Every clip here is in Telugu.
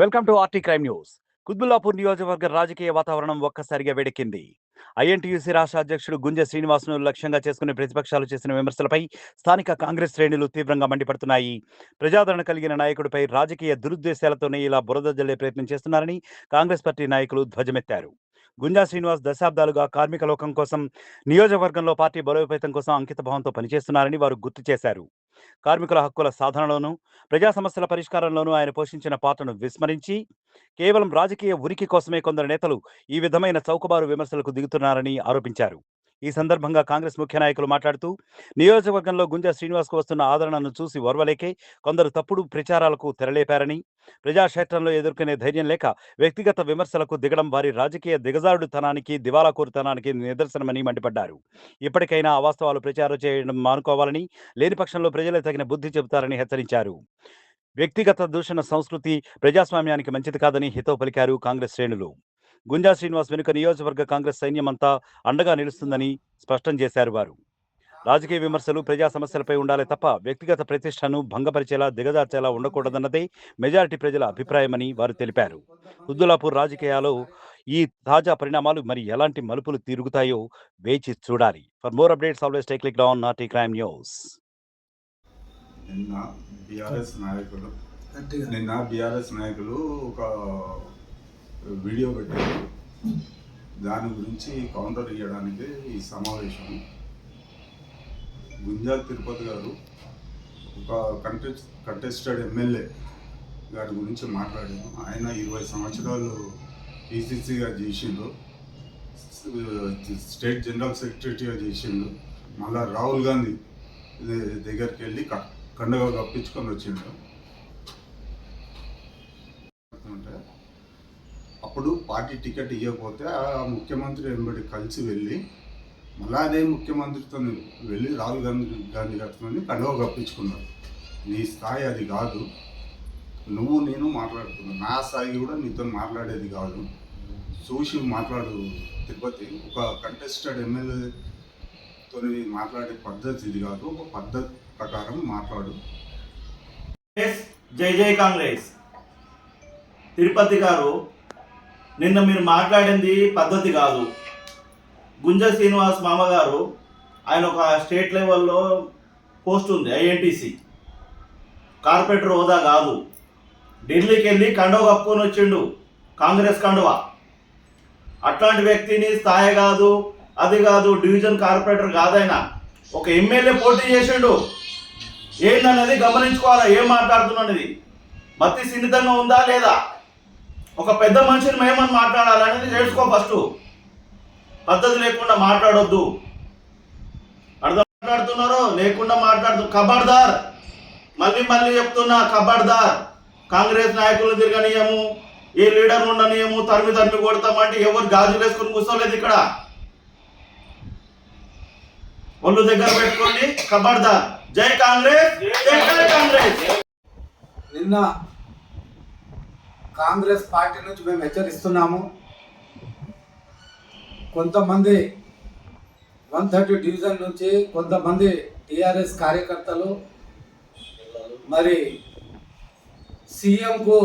Welcome to RT crime news. Quthbullapur నియోజకవర్గ రాజకీయ వాతావరణం ఒక్కసారిగా వేడెక్కింది. ఐఎన్టీయూసీ రాష్ట్ర అధ్యక్షుడు గుంజ శ్రీనివాస్ను లక్ష్యంగా చేసుకుని ప్రతిపక్షాలు చేసిన విమర్శలపై స్థానిక కాంగ్రెస్ శ్రేణులు తీవ్రంగా మండిపడుతున్నాయి. ప్రజాదరణ కలిగిన నాయకుడిపై రాజకీయ దురుద్దేశాలతోనే ఇలా బురద జల్లే ప్రయత్నం చేస్తున్నారని కాంగ్రెస్ పార్టీ నాయకులు ధ్వజమెత్తారు. గుంజా శ్రీనివాస్ దశాబ్దాలుగా కార్మిక లోకం కోసం, నియోజకవర్గంలో పార్టీ బలోపేతం కోసం అంకితభావంతో పనిచేస్తున్నారని వారు గుర్తు చేశారు. కార్మికుల హక్కుల సాధనలోనూ, ప్రజా సమస్యల పరిష్కారంలోనూ ఆయన పోషించిన పాత్రను విస్మరించి, కేవలం రాజకీయ ఉనికి కోసమే కొందరు నేతలు ఈ విధమైన చౌకబారు విమర్శలకు దిగుతున్నారని ఆరోపించారు. ఈ సందర్భంగా కాంగ్రెస్ ముఖ్య నాయకులు మాట్లాడుతూ, నియోజకవర్గంలో గుంజా శ్రీనివాస్కు వస్తున్న ఆదరణను చూసి ఓర్వలేకే కొందరు తప్పుడు ప్రచారాలకు తెరలేపారని, ప్రజాక్షేత్రంలో ఎదుర్కొనే ధైర్యం లేక వ్యక్తిగత విమర్శలకు దిగడం వారి రాజకీయ దిగజారుడుతనానికి, దివాలాకోరుతనానికి నిదర్శనమని మండిపడ్డారు. ఇప్పటికైనా అవాస్తవాలు ప్రచారం చేయడం మానుకోవాలని, లేని పక్షంలో ప్రజలే తగిన బుద్ధి చెబుతారని హెచ్చరించారు. వ్యక్తిగత దూషణ సంస్కృతి ప్రజాస్వామ్యానికి మంచిది కాదని హితవు పలికారు కాంగ్రెస్ శ్రేణులు. గుంజా శ్రీనివాస్ వెనుక నియోజకవర్గ కాంగ్రెస్ సైన్యమంతా అండగా నిలుస్తుందని స్పష్టం చేశారు వారు. రాజకీయ విమర్శలు ప్రజా సమస్యలపై ఉండాలి తప్ప వ్యక్తిగత ప్రతిష్టను భంగపరిచేలా, దిగజార్చేలా ఉండకూడదన్నదే మెజారిటీ ప్రజల అభిప్రాయమని వారు తెలిపారు. కుత్బుల్లాపూర్ రాజకీయాల్లో ఈ తాజా పరిణామాలు మరి ఎలాంటి మలుపులు తిరుగుతాయో వేచి చూడాలి. For more updates always take click down నాటి క్రైమ్ న్యూస్. నిన్న బీఆర్ఎస్ నాయకులు ఒక వీడియో పెట్టారు. దాని గురించి కౌంటర్ ఇవ్వడానికి ఈ సమావేశం. గుంజా తిరుపతి గారు ఒక కంటెస్టెడ్ ఎమ్మెల్యే గారి గురించి మాట్లాడాను. ఆయన 20 సంవత్సరాలు పిసిసిగా చేసిండు, స్టేట్ జనరల్ సెక్రటరీగా చేసిండు. మళ్ళా రాహుల్ గాంధీ దగ్గరికి వెళ్ళి కండగా కప్పించుకొని వచ్చిండు. అప్పుడు పార్టీ టికెట్ ఇవ్వకపోతే ఆ ముఖ్యమంత్రి వెంబడి కలిసి వెళ్ళి మళ్ళా అదే ముఖ్యమంత్రితో వెళ్ళి రాహుల్ గాంధీ గారితో కండవ కప్పించుకున్నారు. నీ స్థాయి అది కాదు, నువ్వు నేను మాట్లాడుతున్నావు, నా స్థాయి కూడా నీతో మాట్లాడేది కాదు, చూసి మాట్లాడు. తిరుపతి ఒక కంటెస్టెడ్ ఎమ్మెల్యేతో మాట్లాడే పద్ధతి ఇది కాదు, ఒక పద్ధతి ప్రకారం మాట్లాడు. జై జై కాంగ్రెస్. తిరుపతి గారు, నిన్న మీరు మాట్లాడింది పద్ధతి కాదు. గుంజ శ్రీనివాస్ మామగారు, ఆయన ఒక స్టేట్ లెవెల్లో పోస్ట్ ఉంది, ఐఎన్టీసీ కార్పొరేటర్ హోదా కాదు. ఢిల్లీకి వెళ్ళి కండువ కప్పుకొని వచ్చిండు, కాంగ్రెస్ కండువ. అట్లాంటి వ్యక్తిని స్థాయి కాదు, అది కాదు, డివిజన్ కార్పొరేటర్ కాదైనా ఒక ఎమ్మెల్యే పోటీ చేసిండు. ఏందన్నది గమనించుకోవాలా, ఏం మాట్లాడుతున్నది, మతి సున్నితంగా ఉందా లేదా, ఒక పెద్ద మనిషిని మేమని మాట్లాడాలనేది తెలుసుకో. ఫస్ట్ పద్ధతి లేకుండా మాట్లాడొద్దు. అర్థం మాట్లాడుతున్నారో లేకుండా ఖబర్దార్, మళ్ళీ మళ్ళీ చెప్తున్నా, ఖబర్దార్. కాంగ్రెస్ నాయకులను తిరగనీయము, ఏ లీడర్ ఉండనీయము, తరిమి కొడతామంటే ఎవరు గాజులు వేసుకొని కూర్చోలేదు ఇక్కడ. ఒళ్ళు దగ్గర పెట్టుకోండి, ఖబర్దార్. జై కాంగ్రెస్, జై కాంగ్రెస్. నిన్న కాంగ్రెస్ పార్టీ నుంచి మేము హెచ్చరిస్తున్నాము. కొంతమంది 130 డివిజన్ నుంచి కొంతమంది టీఆర్ఎస్ కార్యకర్తలు మరి సీఎంకు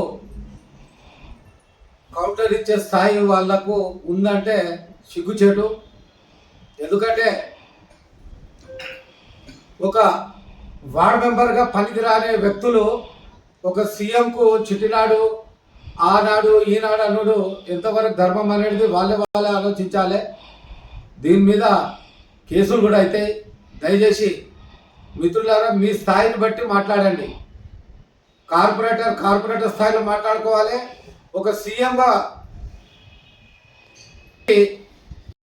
కౌంటర్ ఇచ్చే స్థాయి వాళ్లకు ఉందంటే సిగ్గుచేటు. ఎందుకంటే ఒక వార్డ్ మెంబర్గా పనికిరాని వ్యక్తులు ఒక సీఎంకు చిట్టినాడు, ఆనాడు, ఈనాడు అన్నాడు ఎంతవరకు ధర్మం అనేది వాళ్ళే ఆలోచించాలి. దీని మీద కేసులు కూడా అవుతాయి. దయచేసి మిత్రులారా, మీ స్థాయిని బట్టి మాట్లాడండి. కార్పొరేటర్ స్థాయిలో మాట్లాడుకోవాలి. ఒక సీఎంగా